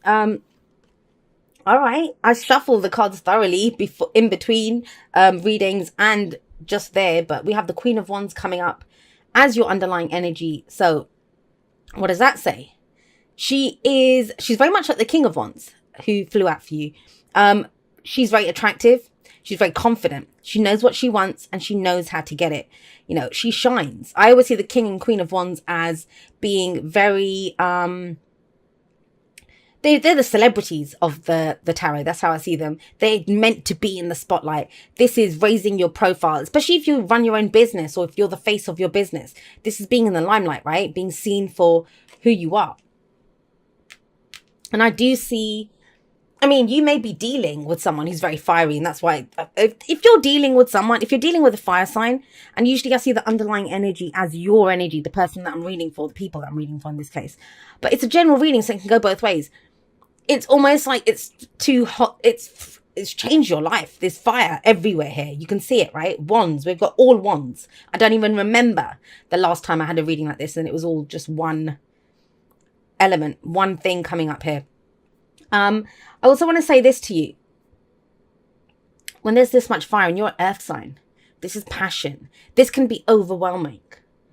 All right. I shuffle the cards thoroughly before, in between readings and just there, but we have the Queen of Wands coming up as your underlying energy. So what does that say? She's very much like the King of Wands who flew out for you. She's very attractive. She's very confident. She knows what she wants and she knows how to get it. You know, she shines. I always see the King and Queen of Wands as being very, they're the celebrities of the tarot. That's how I see them. They're meant to be in the spotlight. This is raising your profile, especially if you run your own business or if you're the face of your business. This is being in the limelight, right? Being seen for who you are. And I do see, I mean, you may be dealing with someone who's very fiery, and that's why if you're dealing with someone, if you're dealing with a fire sign, and usually I see the underlying energy as your energy, the person that I'm reading for, the people that I'm reading for in this case. But it's a general reading, so it can go both ways. It's almost like it's too hot. It's changed your life. There's fire everywhere here. You can see it, right? Wands. We've got all wands. I don't even remember the last time I had a reading like this, and it was all just one element, one thing coming up here. I also want to say this to you. When there's this much fire and you're an earth sign, this is passion. This can be overwhelming.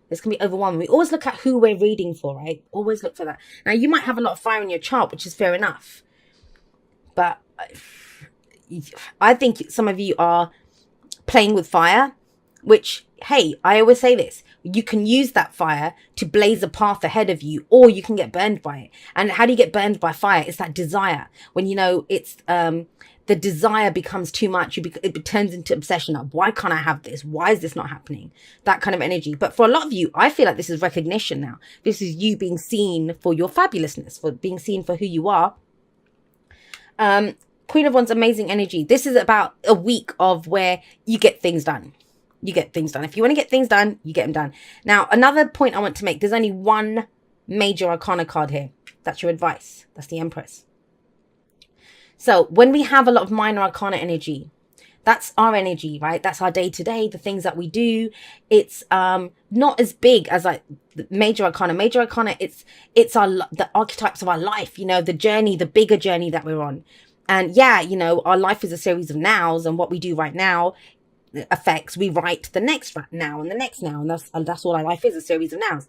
This can be overwhelming. We always look at who we're reading for, right? Always look for that. Now, you might have a lot of fire in your chart, which is fair enough. But I think some of you are playing with fire, which, hey, I always say this. You can use that fire to blaze a path ahead of you, or you can get burned by it. And how do you get burned by fire? It's that desire. When, you know, it's the desire becomes too much. It turns into obsession. Like, why can't I have this? Why is this not happening? That kind of energy. But for a lot of you, I feel like this is recognition now. This is you being seen for your fabulousness, for being seen for who you are. Queen of Wands, amazing energy. This is about a week of where you get things done. You get things done. If you want to get things done, you get them done. Now, another point I want to make, there's only one major arcana card here. That's your advice. That's the Empress. So when we have a lot of minor arcana energy, that's our energy, right? That's our day to day, the things that we do. It's not as big as like the major arcana. Major arcana, it's the archetypes of our life, you know, the journey, the bigger journey that we're on. And yeah, you know, our life is a series of nows, and what we do right now affects, we write the next now and the next now, and that's all our life is, a series of nows.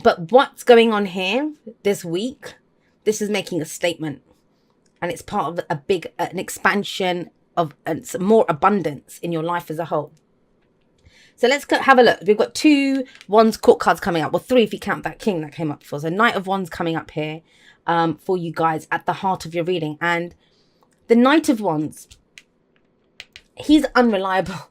But what's going on here this week, this is making a statement, and it's part of a big an expansion of some more abundance in your life as a whole. So let's have a look. We've got 2 Wands court cards coming up. Well, 3 if you count that King that came up before. So Knight of Wands coming up here for you guys at the heart of your reading. And the Knight of Wands, he's unreliable.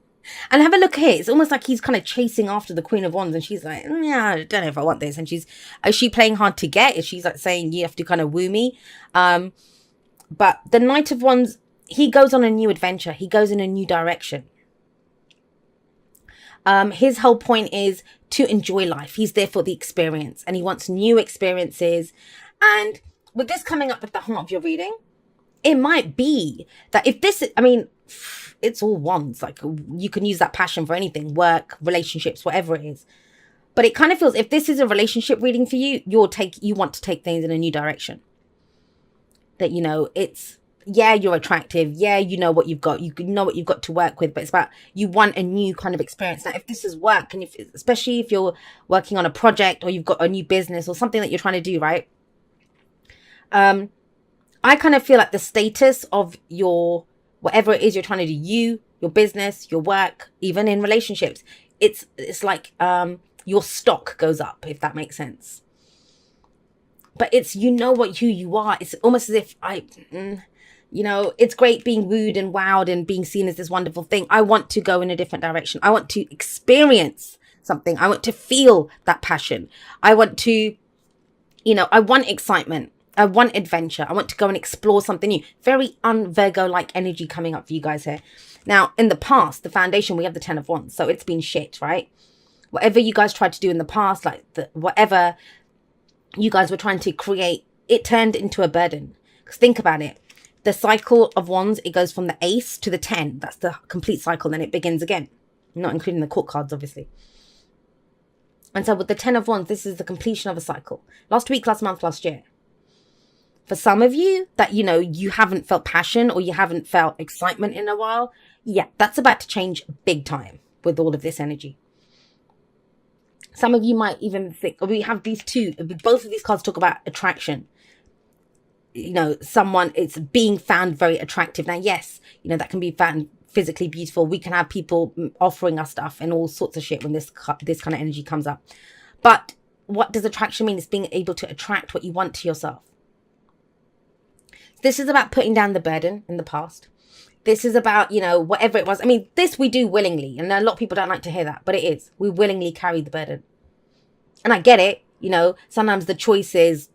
And have a look here. It's almost like he's kind of chasing after the Queen of Wands. And she's like, yeah, I don't know if I want this. And is she playing hard to get? Is she like saying, you have to kind of woo me? But the Knight of Wands, he goes on a new adventure. He goes in a new direction. His whole point is to enjoy life. He's there for the experience, and he wants new experiences. And with this coming up at the heart of your reading, it might be that if this, I mean, it's all wands. Like, you can use that passion for anything, work, relationships, whatever it is. But it kind of feels, if this is a relationship reading for you, you want to take things in a new direction. That, you know, it's, yeah, you're attractive. Yeah, you know what you've got. You know what you've got to work with. But it's about, you want a new kind of experience. Now, if this is work, and especially if you're working on a project or you've got a new business or something that you're trying to do, right? I kind of feel like the status of your, whatever it is you're trying to do, your business, your work, even in relationships, it's like your stock goes up, if that makes sense. But it's, you know what, who you are. It's almost as if you know, it's great being wooed and wowed and being seen as this wonderful thing. I want to go in a different direction. I want to experience something. I want to feel that passion. I want to, you know, I want excitement. I want adventure. I want to go and explore something new. Very un-Virgo-like energy coming up for you guys here. Now, in the past, the foundation, we have the 10 of Wands. So it's been shit, right? Whatever you guys tried to do in the past, like whatever you guys were trying to create, it turned into a burden. Because think about it. The cycle of Wands, it goes from the Ace to the 10. That's the complete cycle. Then it begins again. Not including the court cards, obviously. And so with the 10 of Wands, this is the completion of a cycle. Last week, last month, last year. For some of you that, you know, you haven't felt passion or you haven't felt excitement in a while, yeah, that's about to change big time with all of this energy. Some of you might even think, we have these two, both of these cards talk about attraction. You know, someone, it's being found very attractive. Now, yes, you know, that can be found physically beautiful. We can have people offering us stuff and all sorts of shit when this kind of energy comes up. But what does attraction mean? It's being able to attract what you want to yourself. This is about putting down the burden in the past. This is about, you know, whatever it was. I mean, this we do willingly. And a lot of people don't like to hear that, but it is. We willingly carry the burden. And I get it. You know, sometimes the choice is,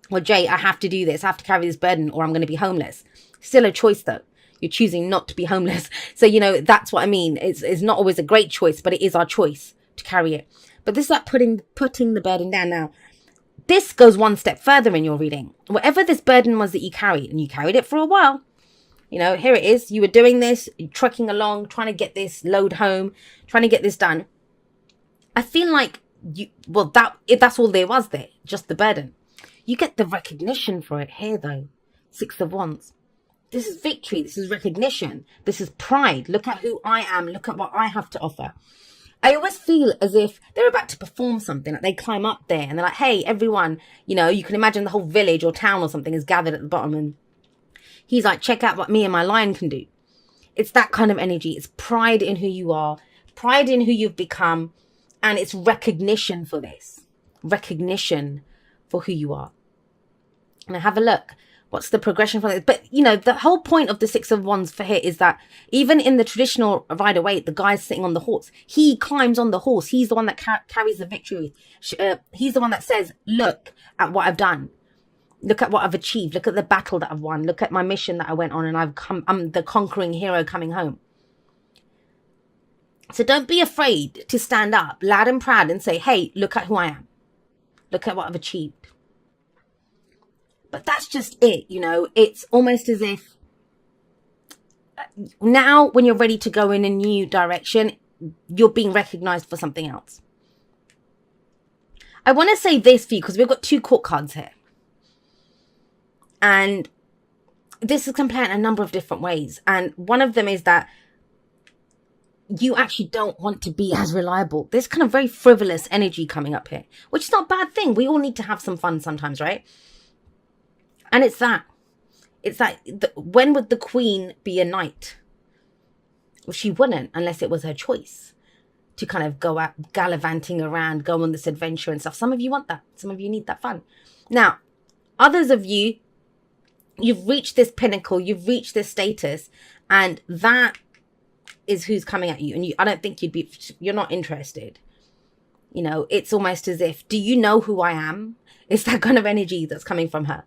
well, Jay, I have to do this. I have to carry this burden or I'm going to be homeless. Still a choice, though. You're choosing not to be homeless. So, you know, that's what I mean. It's not always a great choice, but it is our choice to carry it. But this is like putting the burden down. Now, this goes one step further in your reading. Whatever this burden was that you carried, and you carried it for a while, you know, here it is. You were doing this, trucking along, trying to get this load home, trying to get this done. I feel like that's all there was there, just the burden. You get the recognition for it here, though. 6 of Wands. This is victory. This is recognition. This is pride. Look at who I am. Look at what I have to offer. I always feel as if they're about to perform something. Like they climb up there and they're like, hey, everyone, you know, you can imagine the whole village or town or something is gathered at the bottom. And he's like, check out what me and my lion can do. It's that kind of energy. It's pride in who you are, pride in who you've become. And it's recognition for this. Recognition for who you are. And have a look. What's the progression for this? But, you know, the whole point of the 6 of Wands for here is that even in the traditional Rider-Waite, the guy's sitting on the horse. He climbs on the horse. He's the one that carries the victory. He's the one that says, look at what I've done. Look at what I've achieved. Look at the battle that I've won. Look at my mission that I went on and I'm the conquering hero coming home. So don't be afraid to stand up loud and proud and say, hey, look at who I am. Look at what I've achieved. But that's just it, you know. It's almost as if now when you're ready to go in a new direction, you're being recognized for something else. I want to say this for you because we've got 2 court cards here. And this is can play in a number of different ways. And one of them is that you actually don't want to be as reliable. There's kind of very frivolous energy coming up here, which is not a bad thing. We all need to have some fun sometimes, right? And it's that when would the queen be a knight? Well, she wouldn't unless it was her choice to kind of go out gallivanting around, go on this adventure and stuff. Some of you want that. Some of you need that fun. Now, others of you, you've reached this pinnacle, you've reached this status, and that is who's coming at you. And I don't think you're not interested. You know, it's almost as if, do you know who I am? It's that kind of energy that's coming from her.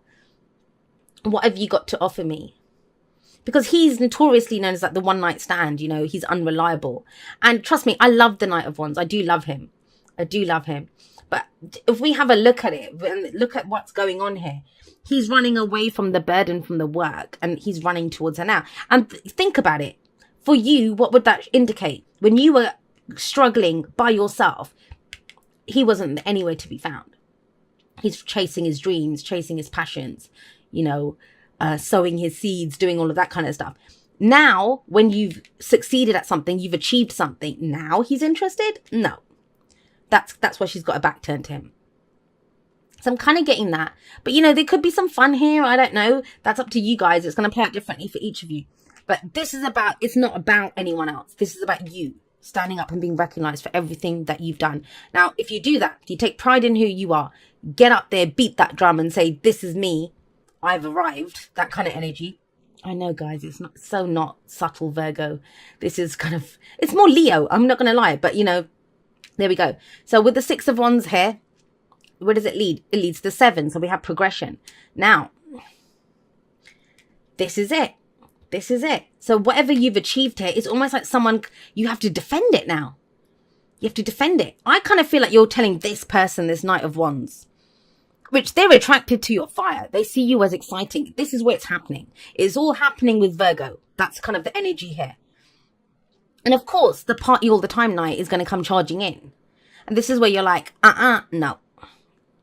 What have you got to offer me? Because he's notoriously known as like the one night stand, you know, he's unreliable. And trust me, I love the Knight of Wands. I do love him. I do love him. But if we have a look at it and look at what's going on here, he's running away from the burden from the work and he's running towards her now. And think about it. For you, what would that indicate? When you were struggling by yourself, he wasn't anywhere to be found. He's chasing his dreams, chasing his passions, you know, sowing his seeds, doing all of that kind of stuff. Now, when you've succeeded at something, you've achieved something, now he's interested? No. That's why she's got her back turned to him. So I'm kind of getting that. But, you know, there could be some fun here. I don't know. That's up to you guys. It's going to play out differently for each of you. But this is about, it's not about anyone else. This is about you standing up and being recognized for everything that you've done. Now, if you do that, if you take pride in who you are, get up there, beat that drum and say, this is me. I've arrived. That kind of energy. I know, guys, it's not subtle, Virgo. This is kind of, it's more Leo. I'm not going to lie, but you know, there we go. So with the 6 of Wands here, where does it lead? It leads to 7. So we have progression. Now, this is it. This is it. So whatever you've achieved here, it's almost like you have to defend it now. You have to defend it. I kind of feel like you're telling this person, this Knight of Wands, which they're attracted to your fire. They see you as exciting. This is where it's happening. It's all happening with Virgo. That's kind of the energy here. And of course, the party all the time Knight is going to come charging in. And this is where you're like, no,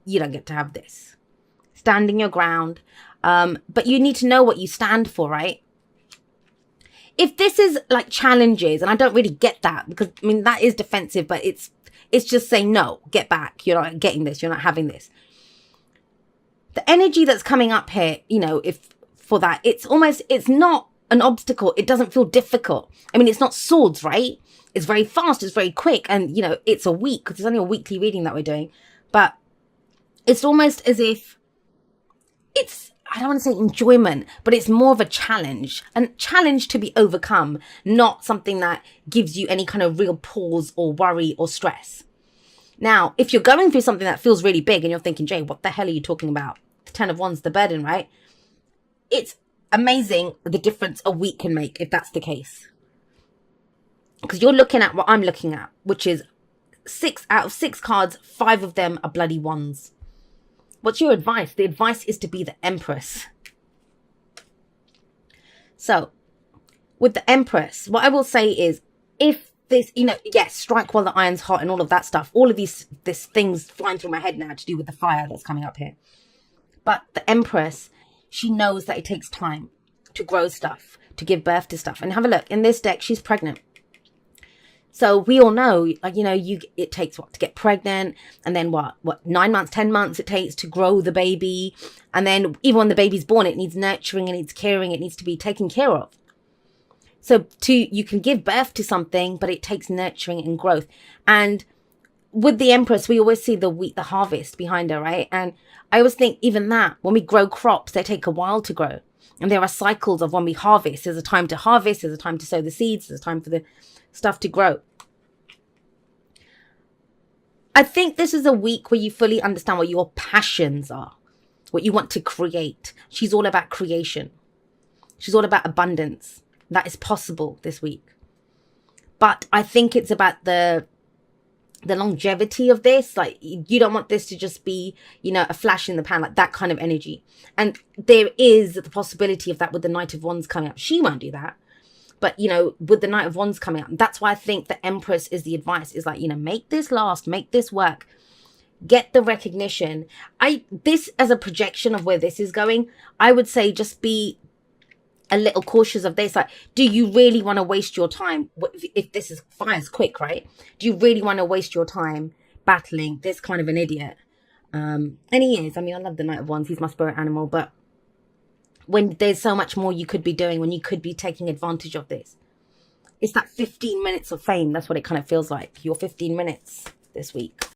you don't get to have this. Standing your ground. But you need to know what you stand for, right? If this is like challenges, and I don't really get that, because I mean, that is defensive, but it's just saying, no, get back. You're not getting this. You're not having this. The energy that's coming up here, you know, if for that, it's not an obstacle. It doesn't feel difficult. I mean, it's not swords, right? It's very fast. It's very quick. And, you know, it's a week, because it's only a weekly reading that we're doing. But it's almost as if it's, I don't want to say enjoyment, but it's more of a challenge to be overcome, not something that gives you any kind of real pause or worry or stress. Now, if you're going through something that feels really big and you're thinking, Jay, what the hell are you talking about? The 10 of Wands, the burden, right? It's amazing the difference a week can make if that's the case. Because you're looking at what I'm looking at, which is 6 out of 6 cards, 5 of them are bloody wands. What's your advice? The advice is to be the Empress. So, with the Empress, what I will say is, if this, you know, yes, strike while the iron's hot and all of that stuff, all of these things flying through my head now to do with the fire that's coming up here. But the Empress, she knows that it takes time to grow stuff, to give birth to stuff. And have a look, in this deck, she's pregnant. So we all know, like, you know, it takes what to get pregnant, and then what 9 months, 10 months it takes to grow the baby. And then even when the baby's born, it needs nurturing, it needs caring, it needs to be taken care of. So you can give birth to something, but it takes nurturing and growth. And with the Empress, we always see the harvest behind her, right? And I always think even that, when we grow crops, they take a while to grow. And there are cycles of when we harvest. There's a time to harvest, there's a time to sow the seeds, there's a time for the stuff to grow. I think this is a week where you fully understand what your passions are, what you want to create. She's all about creation. She's all about abundance. That is possible this week. But I think it's about the longevity of this. Like, you don't want this to just be, you know, a flash in the pan, like that kind of energy. And there is the possibility of that with the Knight of Wands coming up. She won't do that. But, you know, with the Knight of Wands coming up, that's why I think the Empress is the advice, is like, you know, make this last, make this work, get the recognition. This as a projection of where this is going, I would say just be a little cautious of this. Like, do you really want to waste your time? If this is fire's quick, right? Do you really want to waste your time battling this kind of an idiot? And he is. I mean, I love the Knight of Wands. He's my spirit animal, but when there's so much more you could be doing, when you could be taking advantage of this. It's that 15 minutes of fame. That's what it kind of feels like. Your 15 minutes this week.